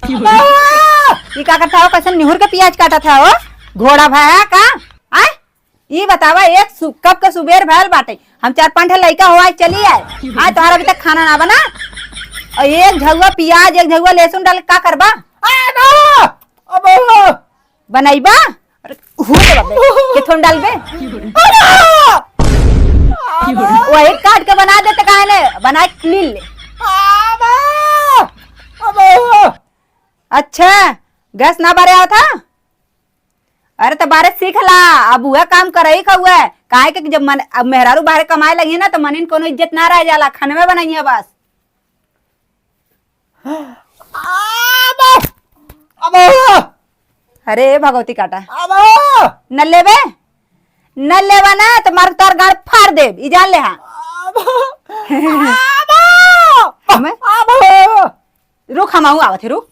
ये का करता हो? कैसे निहुर के प्याज काटा था हो? घोड़ा भाया का आय? ये बतावा एक कब का सुबेर भैल बाटे, हम 4-5 लड़का हो चली आए आज तुम्हारा अभी तक खाना ना बना और एक झगुआ प्याज एक झगुआ लहसुन डाल का करबा? बनाईबा के थोन डालबे वही काट के बना देते काहे ने बना के ली ले। अच्छा गैस ना बारे आओ था? अरे तो बारे सीख ला, अब वह काम कर रही हुआ है काहे के जब मन अब मेहरारू बाहर कमाए लगी ना तो मन इन कोनो इज्जत ना रह जाला, खाने बनाई है बस। अरे भगवती काटा न लेबे न लेवा ना तो मार तार गाड़ फाड़ दे ई जान ले। हाँ रुक हम आवत है रुक।